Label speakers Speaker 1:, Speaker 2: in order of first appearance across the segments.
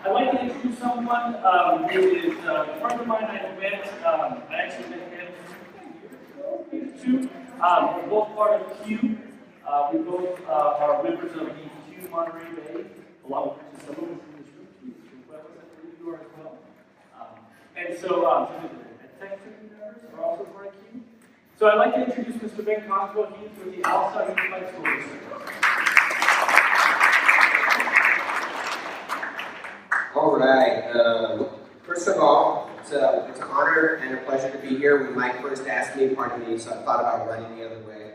Speaker 1: I'd like to introduce someone who is a friend of mine. I actually met him a year ago, maybe two. We're both part of Q. We both are members of the Q Monterey Bay, along with some of us in this room. Q representative you are as well. And so, some of the executive members are also part of Q. So I'd like to introduce Mr. Ben Cogswell. He's with the Alsa Unified School District.
Speaker 2: All right. First of all, it's an honor and a pleasure to be here. When Mike first asked me, pardon me, so I thought about running the other way.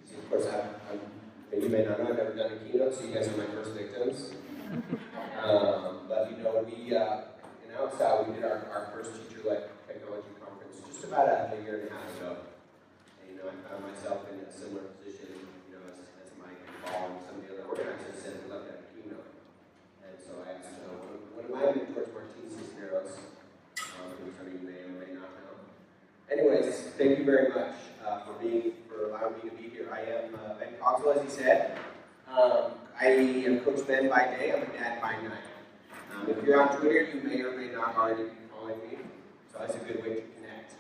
Speaker 2: So of course, you may not know, I've never done a keynote, so you guys are my first victims. But we in Alsa, we did our first teacher-led technology conference just about a year and a half ago. And I found myself in a similar position, as Mike and Paul and some of the other organizers said, we'd love to have a keynote. And so I asked one of my mentors, Martin Cisneros, who some of you may or may not know. Anyways, thank you very much for allowing me to be here. I am Ben Cogswell, as he said. I am Coach Ben by day. I'm a dad by night. If you're on Twitter, you may or may not already be following me, so that's a good way to connect.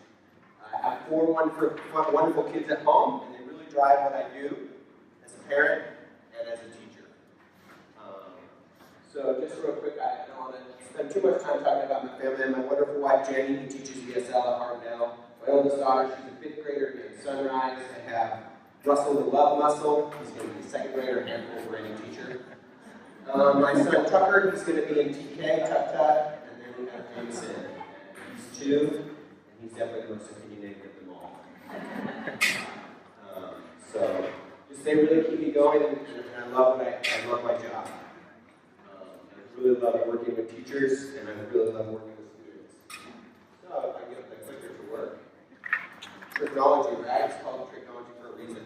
Speaker 2: I have four wonderful kids at home, and they really drive what I do as a parent and as a teacher. So just real quick, I don't want to spend too much time talking about my family. My wonderful wife, Jenny, who teaches ESL at Hartnell. My oldest daughter, she's a 5th grader named Sunrise. I have Russell the Love Muscle. He's going to be a 2nd grader, handful for any teacher. My son Tucker, he's going to be in TK, Tut, and then we have Jameson. He's 2, and he's definitely the most opinionated of them all. So just they really keep me going, and I love my job. I really love working with teachers, and I really love working with students. So if I get the clicker to work. Technology, right? It's called technology for a reason.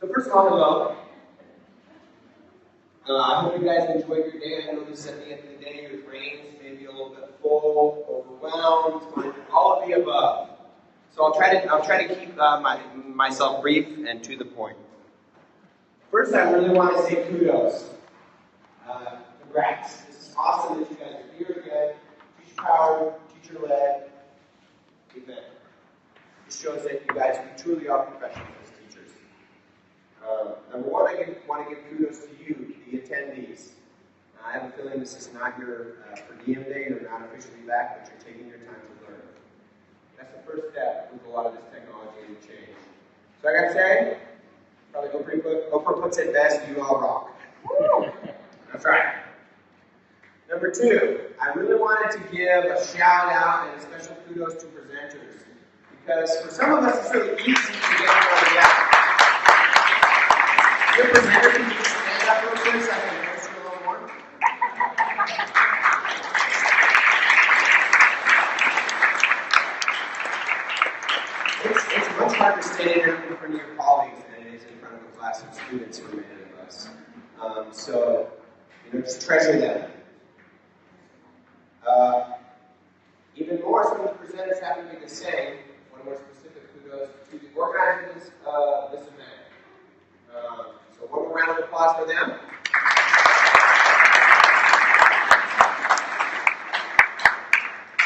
Speaker 2: So first of all, hello. I hope you guys enjoyed your day. I know this at the end of the day, your brains may be a little bit full, overwhelmed, all of the above. So I'll try to keep myself brief and to the point. First, I really want to say kudos. Congrats. This is awesome that you guys are here again. Teacher-powered, teacher-led event. This shows that you guys truly are professionals as teachers. Number one, I want to give kudos to you, the attendees. I have a feeling this is not your per diem day, you're not officially back, but you're taking your time to learn. That's the first step with a lot of this technology and change. So I gotta say, probably Oprah puts it best, you all rock. Woo! That's right. Number 2, I really wanted to give a shout out and a special kudos to presenters. Because for some of us, it's really easy to get everybody out. Your presenter, can you stand up real quick so I can notice you a little more? It's much harder standing in front of your colleagues than it is in front of a class of students for many of us. So, just treasure them. Even more, some of the presenters have to be the same. One more specific kudos to the organizers of this event. So one more round of applause for them.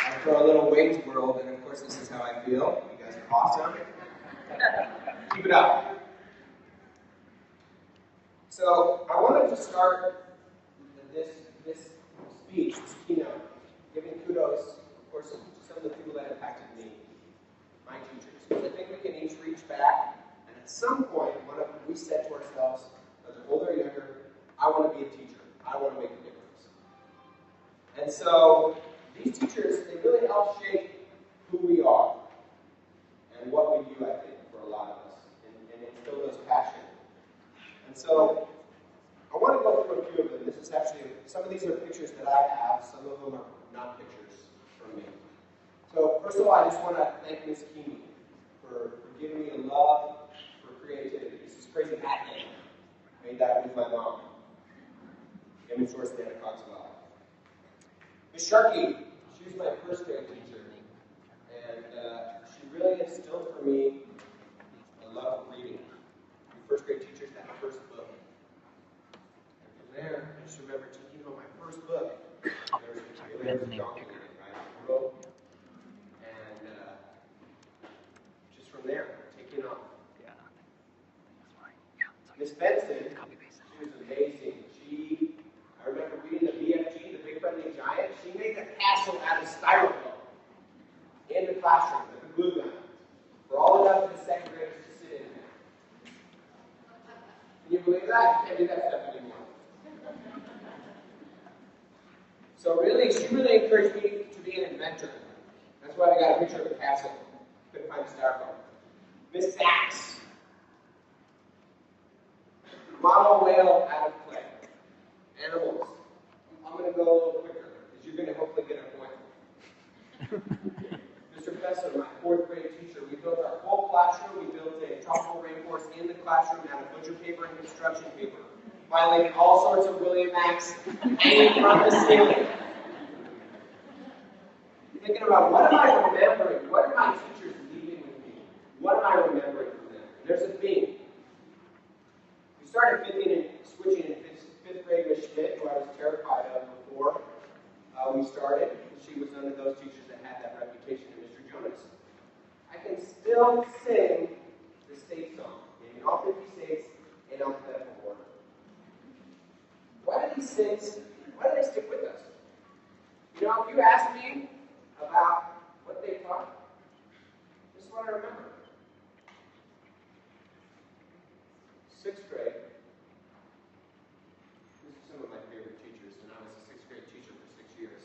Speaker 2: I throw a little Wayne's World, and of course this is how I feel. You guys are awesome. Keep it up. So I wanted to start this speech, this keynote, giving kudos, of course, to some of the people that impacted me, my teachers. Because I think we can each reach back, and at some point, we said to ourselves, whether older or younger, I want to be a teacher. I want to make a difference. And so, these teachers, they really help shape who we are and what we do, I think, for a lot of us, and instill those passion. And so, I want to go through a few of them. This is actually, some of these are pictures that I have, some of them are not pictures from me. So, first of all, I just want to thank Ms. Keeney for giving me a love for creativity. This is crazy hat name. Made that with my mom. Image source Dana Cogswell. Ms. Sharkey, she was my first grade teacher. And she really instilled for me a love of reading. First grade teachers had the first book.
Speaker 3: name picker.
Speaker 2: Right? And just from there, taking off.
Speaker 3: Yeah. That's fine. Yeah.
Speaker 2: Miss Benson,
Speaker 3: Copy paste.
Speaker 2: she was amazing. I remember reading the BFG, the Big Friendly Giant. She made a castle out of styrofoam in the classroom with a glue gun for all of us in the second graders to sit in there. Can you believe that? You can't do that stuff anymore. So really, she really encouraged me to be an inventor. That's why I got a picture of a castle. Couldn't find the styrofoam. Miss Sachs. Model whale out of clay. Animals. I'm going to go a little quicker, because you're going to hopefully get a point. Mr. Fessler, my 4th grade teacher, we built our whole classroom. We built a tropical rainforest in the classroom out of butcher paper and construction paper. Filing all sorts of William Max hanging from the ceiling. Thinking about, what am I remembering? What are my teachers leaving with me? What am I remembering from them? There's a theme. We started switching in 5th grade with Schmidt, who I was terrified of before we started. She was one of those teachers that had that reputation, and Mr. Jonas. I can still sing the state song in all 50 states in alphabetical order. Why do these things, why do they stick with us? You know, if you ask me about what they taught, this is what I remember. 6th grade. These are some of my favorite teachers, and I was a 6th grade teacher for 6 years.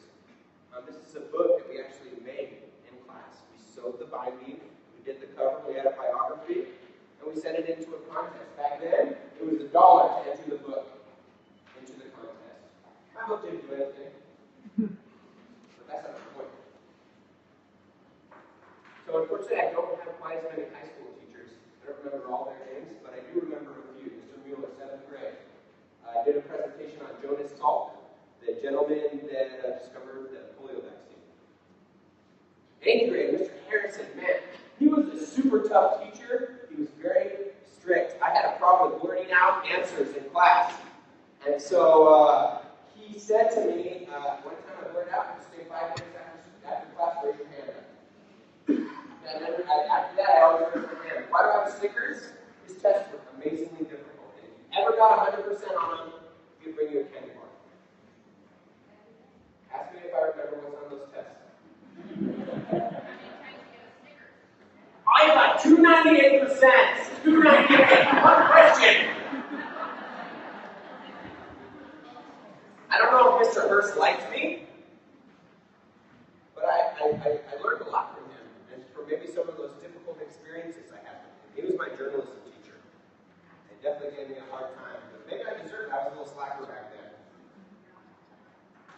Speaker 2: This is a book that we actually made in class. We sewed the binding, we did the cover, we had a biography, and we sent it into a contest. Back then, it was $1 to enter the book into the contest. My book didn't do anything, but that's not the point. So unfortunately, I don't have quite as many high school teachers. I don't remember all their names, but I do remember a few. Mr. Mueller, 7th grade, did a presentation on Jonas Salk, the gentleman that discovered the polio vaccine. 8th grade, Mr. Harrison, man, he was a super tough teacher. He was very strict. I had a problem with blurting out answers in class. And so he said to me, one time I blurted out, just stay 5 minutes after class, raise your hand up. And then after that, I always raise my hand. Why do I have stickers? His tests were amazingly difficult. If you ever got 100% on them, he'd bring you a candy bar. Ask me if I remember what's on those tests. I got 298%. 298. One question. I don't know if Mr. Hurst liked me, but I learned a lot from him, and from maybe some of those difficult experiences I had with him. He was my journalism teacher. He definitely gave me a hard time, but maybe I deserved it. I was a little slacker back then.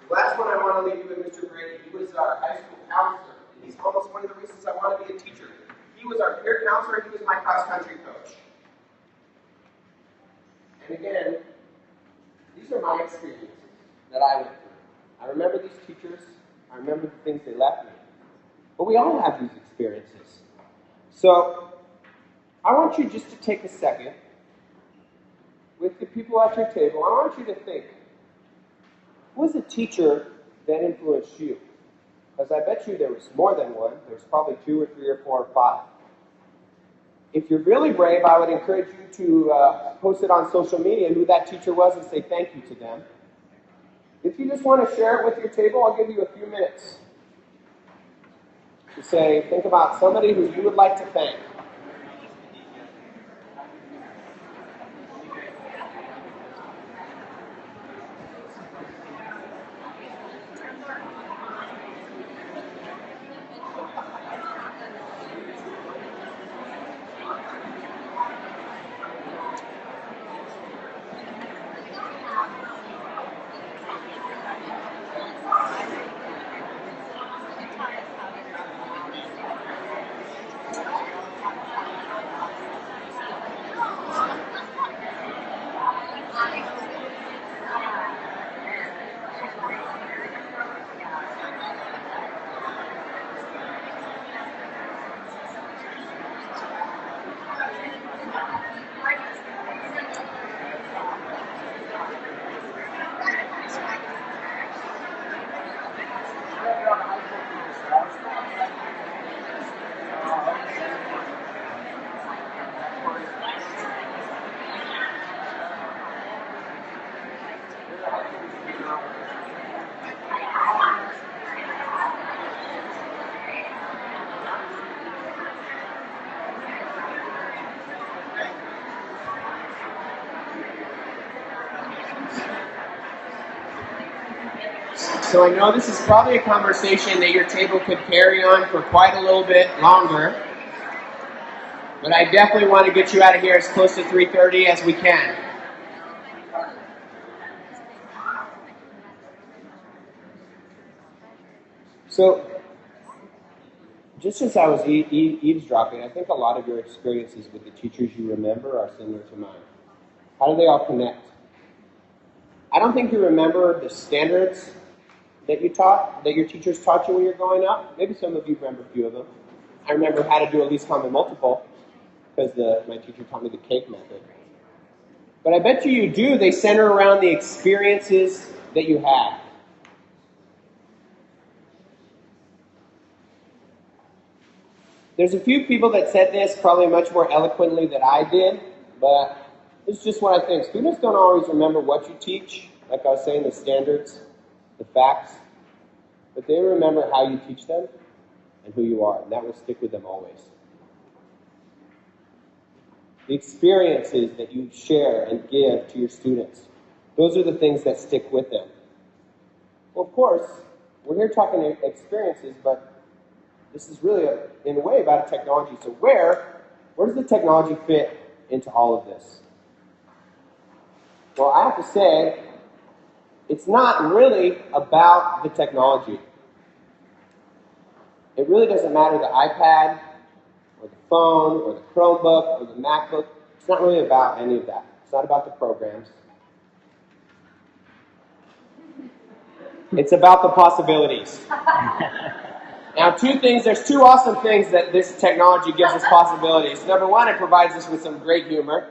Speaker 2: The last one I want to leave you with Mr. Brady. He was our high school counselor, and he's almost one of the reasons I want to be a teacher. He was our peer counselor, he was my cross-country coach. And again, these are my experiences that I went through. I remember these teachers, I remember the things they left me. But we all have these experiences. So, I want you just to take a second with the people at your table. I want you to think, who was a teacher that influenced you? Because I bet you there was more than one. There was probably 2 or 3 or 4 or 5. If you're really brave, I would encourage you to post it on social media who that teacher was and say thank you to them. If you just want to share it with your table, I'll give you a few minutes to say, think about somebody who you would like to thank. So I know this is probably a conversation that your table could carry on for quite a little bit longer, but I definitely want to get you out of here as close to 3:30 as we can. So, just as I was eavesdropping, I think a lot of your experiences with the teachers you remember are similar to mine. How do they all connect? I don't think you remember the standards that your teachers taught you when you were growing up. Maybe some of you remember a few of them. I remember how to do a least common multiple because my teacher taught me the cake method. But I bet you do. They center around the experiences that you had. There's a few people that said this probably much more eloquently than I did, but it's just what I think. Students don't always remember what you teach, like I was saying, the standards, the facts, but they remember how you teach them and who you are, and that will stick with them always. The experiences that you share and give to your students, those are the things that stick with them. Well, of course, we're here talking experiences, but this is really, in a way, about technology. So where does the technology fit into all of this? Well, I have to say, it's not really about the technology. It really doesn't matter the iPad, or the phone, or the Chromebook, or the MacBook. It's not really about any of that. It's not about the programs. It's about the possibilities. Now, there's two awesome things that this technology gives us possibilities. Number one, it provides us with some great humor,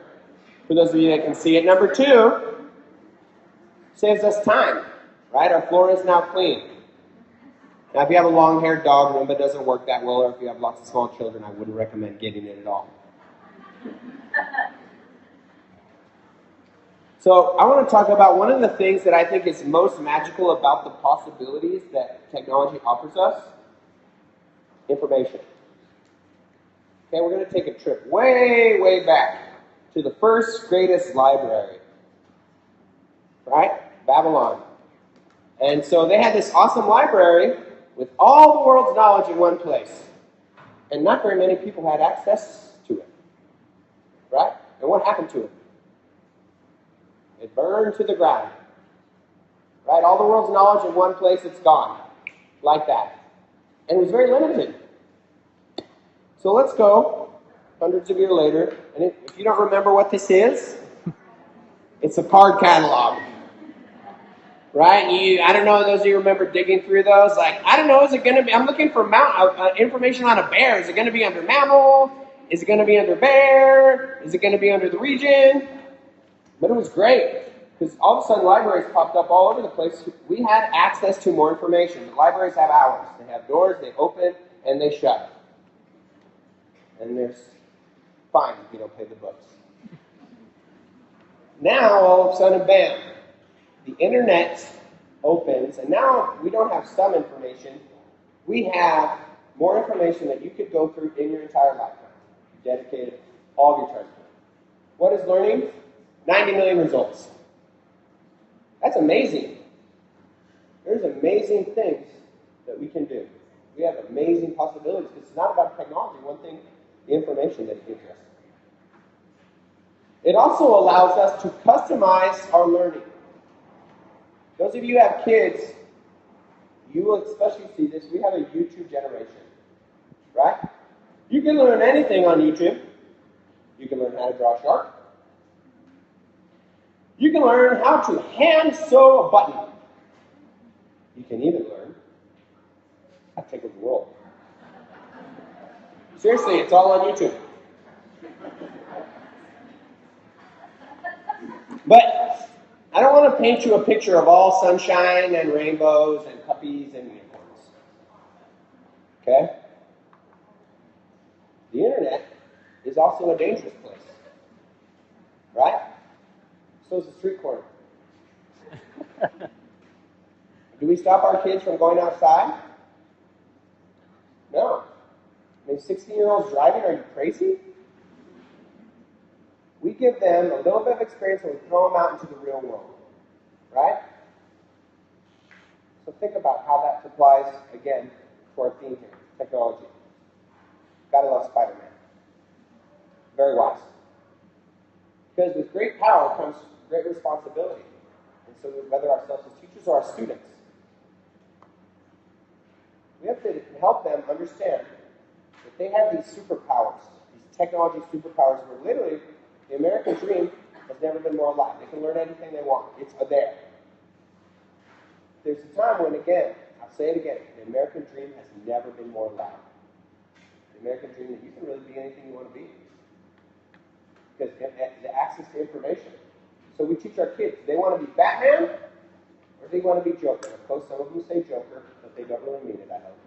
Speaker 2: for those of you that can see it. Number two, saves us time, right? Our floor is now clean. Now, if you have a long-haired dog, Roomba doesn't work that well, or if you have lots of small children, I wouldn't recommend getting it at all. So I want to talk about one of the things that I think is most magical about the possibilities that technology offers us. Information. Okay, we're going to take a trip way, way back to the first greatest library. Right? Babylon. And so they had this awesome library with all the world's knowledge in one place. And not very many people had access to it. Right? And what happened to it? It burned to the ground. Right? All the world's knowledge in one place, it's gone. Like that. And it was very limited. So let's go, hundreds of years later, and if you don't remember what this is, it's a card catalog. Right? I don't know, those of you remember digging through those? Like, I don't know, is it going to be, I'm looking for information on a bear. Is it going to be under mammal? Is it going to be under bear? Is it going to be under the region? But it was great, because all of a sudden libraries popped up all over the place. We had access to more information. The libraries have hours. They have doors, they open, and they shut. And there's fine if you don't pay the books. Now, all of a sudden, bam, the internet opens, and now we don't have some information. We have more information that you could go through in your entire lifetime. You dedicated all of your time to it. What is learning? 90 million results. That's amazing. There's amazing things that we can do. We have amazing possibilities, because it's not about technology. One thing, the information that it gives us. It also allows us to customize our learning. Those of you who have kids, you will especially see this. We have a YouTube generation, right? You can learn anything on YouTube. You can learn how to draw a shark. You can learn how to hand sew a button. You can even learn how to take over the world. Seriously, it's all on YouTube. But I don't want to paint you a picture of all sunshine and rainbows and puppies and unicorns. Okay? The internet is also a dangerous place. Right? So is the street corner. Do we stop our kids from going outside? No. I mean, 16-year-olds driving, are you crazy? We give them a little bit of experience and we throw them out into the real world. Right? So think about how that applies, again, to our theme here, technology. Gotta love Spider-Man. Very wise. Because with great power comes great responsibility. And so whether ourselves as teachers or our students, we have to help them understand that they have these superpowers, these technology superpowers where literally the American dream has never been more alive. They can learn anything they want. It's there. There's a time when, again, I'll say it again, the American dream has never been more alive. The American dream that you can really be anything you want to be. Because the access to information. So we teach our kids, do they want to be Batman or do they want to be Joker? Of course, some of them say Joker, but they don't really mean it, I hope.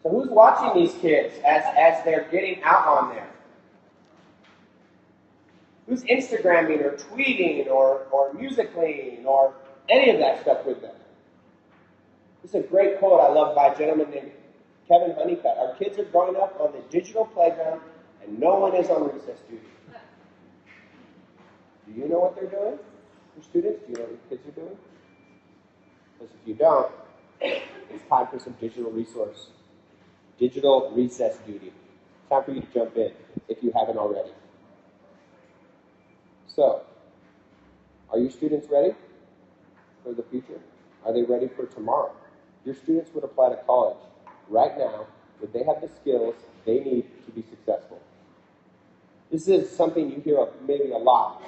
Speaker 2: So who's watching these kids as they're getting out on there? Who's Instagramming or tweeting or musically or any of that stuff with them? This is a great quote I love by a gentleman named Kevin Honeycutt. Our kids are growing up on the digital playground and no one is on recess duty. Do you know what they're doing? Your students, do you know what your kids are doing? Because if you don't, it's time for some digital resource. Digital recess duty. Time for you to jump in if you haven't already. So, are your students ready for the future? Are they ready for tomorrow? Your students would apply to college right now. Would they have the skills they need to be successful? This is something you hear maybe a lot.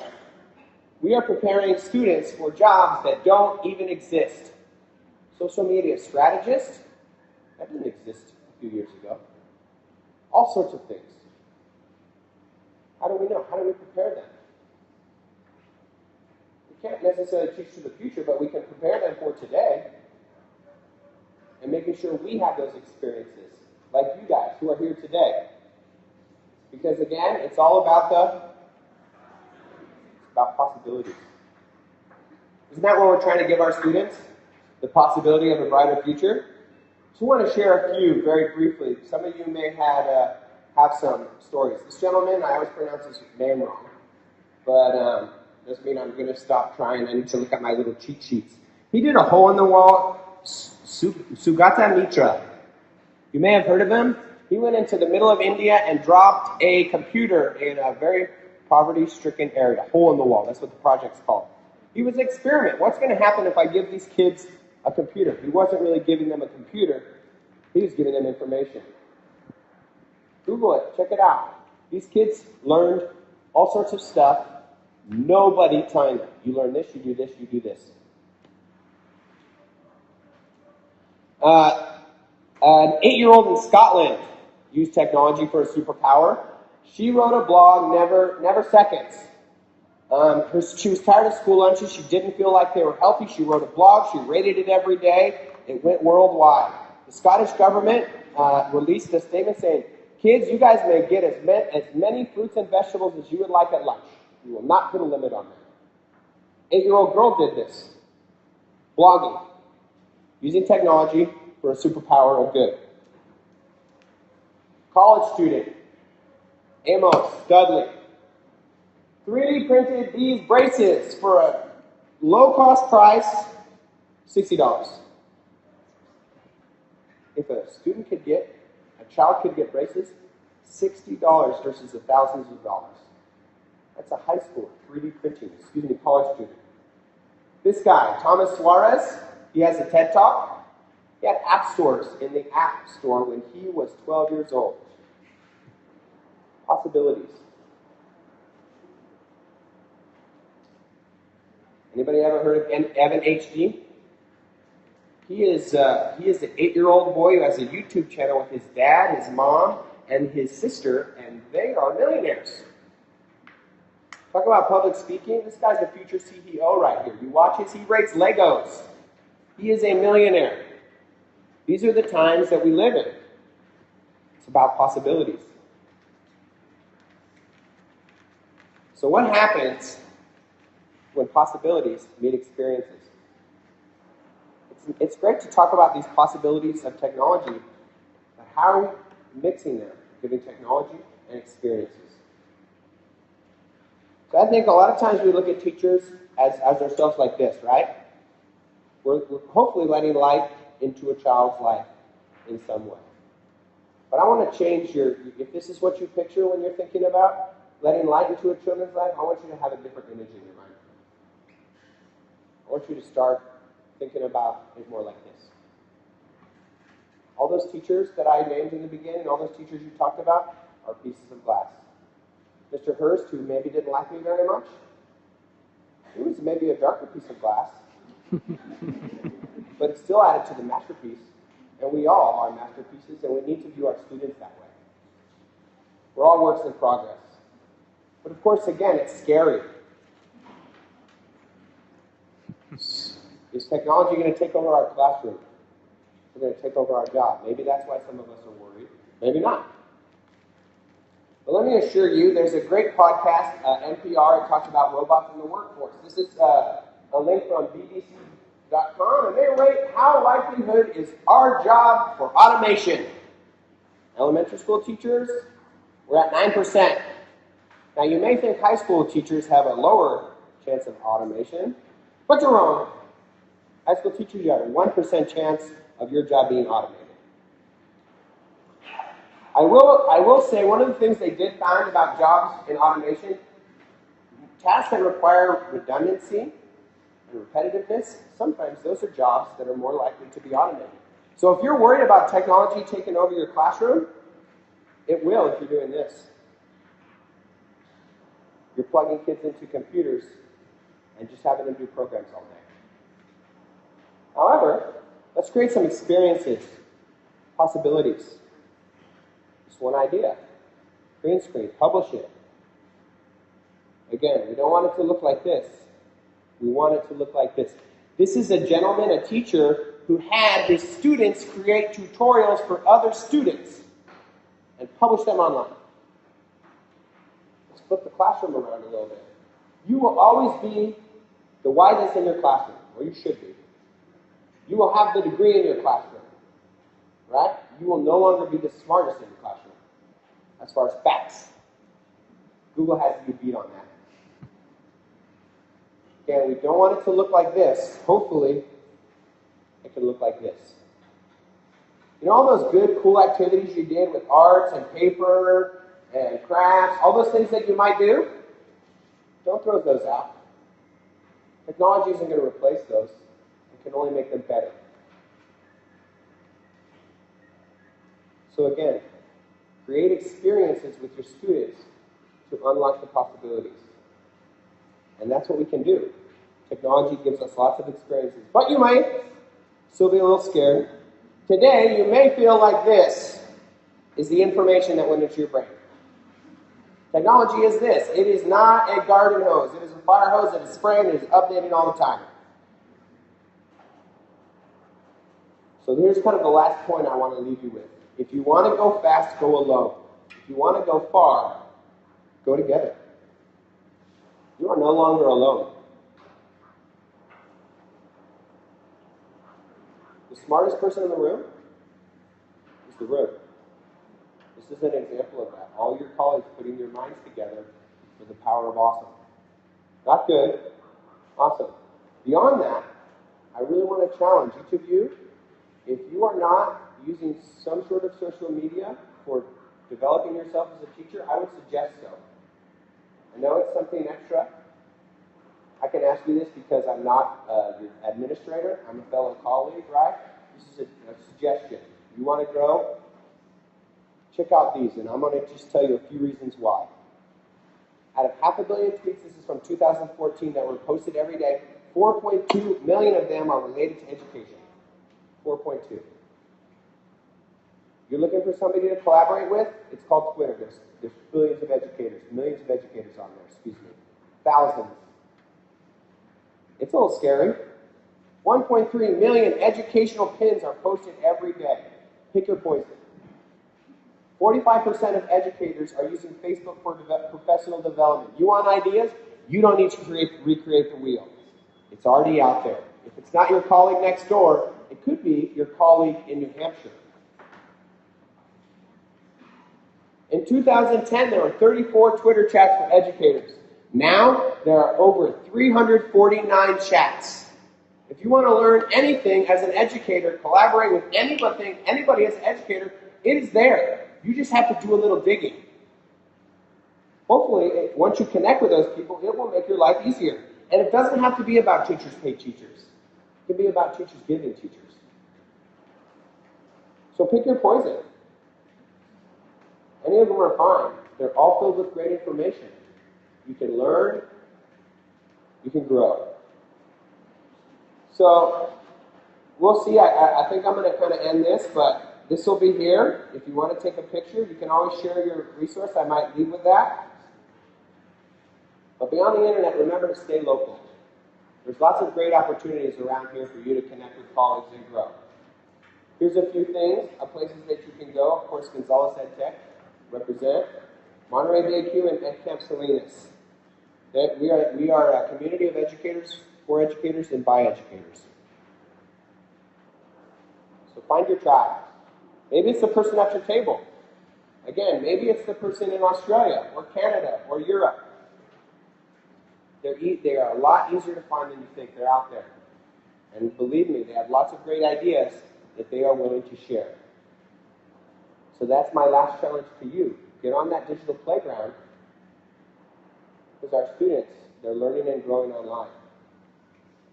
Speaker 2: We are preparing students for jobs that don't even exist. Social media strategist, that didn't exist a few years ago. All sorts of things. How do we know? How do we prepare them? We can't necessarily teach to the future, but we can prepare them for today and making sure we have those experiences, like you guys who are here today. Because again, it's all about possibilities. Isn't that what we're trying to give our students? The possibility of a brighter future? So I want to share a few very briefly. Some of you may have some stories. This gentleman, I always pronounce his name wrong, but doesn't mean I'm going to stop trying. I need to look at my little cheat sheets. He did a hole-in-the-wall Sugata Mitra. You may have heard of him. He went into the middle of India and dropped a computer in a very poverty-stricken area. Hole in the wall. That's what the project's called. He was an experiment. What's going to happen if I give these kids a computer? He wasn't really giving them a computer. He was giving them information. Google it. Check it out. These kids learned all sorts of stuff. Nobody telling them. You learn this, you do this, you do this. An 8-year-old in Scotland used technology for a superpower. She wrote a blog, Never Seconds. She was tired of school lunches. She didn't feel like they were healthy. She wrote a blog. She rated it every day. It went worldwide. The Scottish government released a statement saying, kids, you guys may get as many fruits and vegetables as you would like at lunch. We will not put a limit on that. 8-year-old girl did this. Blogging. Using technology for a superpower of good. College student, Amos Dudley, 3D printed these braces for a low-cost price, $60. If a child could get braces, $60 versus the thousands of dollars. That's a high school 3D printing, college student. This guy, Thomas Suarez, he has a TED Talk. He had app stores in the App Store when he was 12 years old. Possibilities. Anybody ever heard of Evan HD? He is an 8-year-old boy who has a YouTube channel with his dad, his mom, and his sister, and they are millionaires. Talk about public speaking. This guy's a future CEO right here. You watch he rates Legos. He is a millionaire. These are the times that we live in. It's about possibilities. So what happens when possibilities meet experiences. It's great to talk about these possibilities of technology, but how are we mixing them, giving technology and experiences? So I think a lot of times we look at teachers as ourselves like this, right? We're hopefully letting light into a child's life in some way. But I want to change if this is what you picture when you're thinking about letting light into a children's life, I want you to have a different image in your mind. I want you to start thinking about it more like this. All those teachers that I named in the beginning, all those teachers you talked about, are pieces of glass. Mr. Hurst, who maybe didn't like me very much, he was maybe a darker piece of glass, but it still added to the masterpiece. And we all are masterpieces, and we need to view our students that way. We're all works in progress. But of course, again, it's scary. Is technology going to take over our classroom? Is it going to take over our job? Maybe that's why some of us are worried. Maybe not. But let me assure you, there's a great podcast, NPR, it talks about robots in the workforce. This is a link from BBC.com, and they rate how likelihood is our job for automation. Elementary school teachers, we're at 9%. Now, you may think high school teachers have a lower chance of automation, but you're wrong. High school teachers, you have a 1% chance of your job being automated. I will say one of the things they did find about jobs in automation, tasks that require redundancy and repetitiveness, sometimes those are jobs that are more likely to be automated. So if you're worried about technology taking over your classroom, it will if you're doing this. You're plugging kids into computers and just having them do programs all day. However, let's create some experiences, possibilities. Just one idea. Green screen, publish it. Again, we don't want it to look like this. We want it to look like this. This is a gentleman, a teacher, who had his students create tutorials for other students and publish them online. Let's flip the classroom around a little bit. You will always be the wisest in your classroom, or you should be. You will have the degree in your classroom, right? You will no longer be the smartest in your classroom, as far as facts. Google has you beat on that. Again, we don't want it to look like this. Hopefully, it can look like this. You know all those good, cool activities you did with arts and paper and crafts, all those things that you might do? Don't throw those out. Technology isn't going to replace those. It can only make them better. So again, create experiences with your students to unlock the possibilities. And that's what we can do. Technology gives us lots of experiences. But you might still be a little scared. Today, you may feel like this is the information that went into your brain. Technology is this. It is not a garden hose. It is a fire hose that is spraying and is updating all the time. So here's kind of the last point I want to leave you with. If you want to go fast, go alone. If you want to go far, go together. You are no longer alone. The smartest person in the room is the room. This is an example of that. All your colleagues putting their minds together for the power of awesome. Not good, awesome. Beyond that, I really want to challenge each of you. If you are not using some sort of social media for developing yourself as a teacher, I would suggest so. I know it's something extra. I can ask you this because I'm not your administrator. I'm a fellow colleague, right? This is a suggestion. You want to grow? Check out these, and I'm going to just tell you a few reasons why. Out of 500 million tweets, this is from 2014, that were posted every day, 4.2 million of them are related to education. 4.2. You're looking for somebody to collaborate with? It's called Twitter. There's billions of educators, millions of educators on there, excuse me. Thousands. It's a little scary. 1.3 million educational pins are posted every day. Pick your poison. 45% of educators are using Facebook for professional development. You want ideas? you don't need to recreate the wheel. It's already out there. If it's not your colleague next door, it could be your colleague in New Hampshire. In 2010, there were 34 Twitter chats for educators. Now, there are over 349 chats. If you want to learn anything as an educator, collaborate with anybody as an educator, it is there. You just have to do a little digging. Hopefully, once you connect with those people, it will make your life easier. And it doesn't have to be about teachers pay teachers. It can be about teachers giving teachers. So pick your poison. Any of them are fine. They're all filled with great information. You can learn, you can grow. So, we'll see. I think I'm going to kind of end this, but this will be here. If you want to take a picture, you can always share your resource. I might leave with that. But beyond the internet, remember to stay local. There's lots of great opportunities around here for you to connect with colleagues and grow. Here's a few things, places that you can go. Of course, Gonzales EdTech, represent. Monterey Bay Q and EdCamp Salinas. We are a community of educators, for educators, and by educators. So find your tribe. Maybe it's the person at your table. Again, maybe it's the person in Australia, or Canada, or Europe. They are a lot easier to find than you think. They're out there. And believe me, they have lots of great ideas that they are willing to share. So that's my last challenge to you. Get on that digital playground, because our students, they're learning and growing online.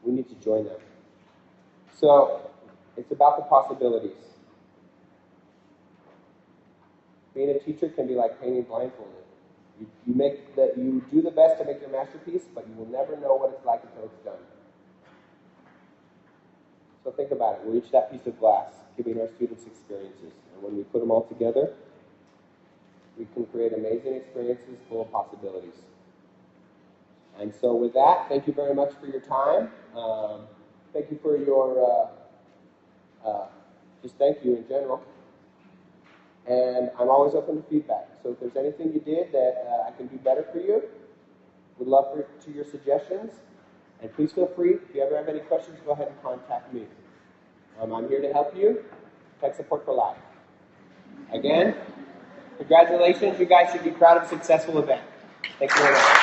Speaker 2: We need to join them. So it's about the possibilities. Being a teacher can be like painting blindfolded. You do the best to make your masterpiece, but you will never know what it's like until it's done. So think about it. We're each that piece of glass, giving our students experiences. And when we put them all together, we can create amazing experiences full of possibilities. And so with that, thank you very much for your time. Thank you for your, just thank you in general. And I'm always open to feedback. So if there's anything you did that I can do better for you, would love to your suggestions. And please feel free, if you ever have any questions, go ahead and contact me. I'm here to help you. Tech Support for Life. Again, congratulations. You guys should be proud of a successful event. Thank you very much.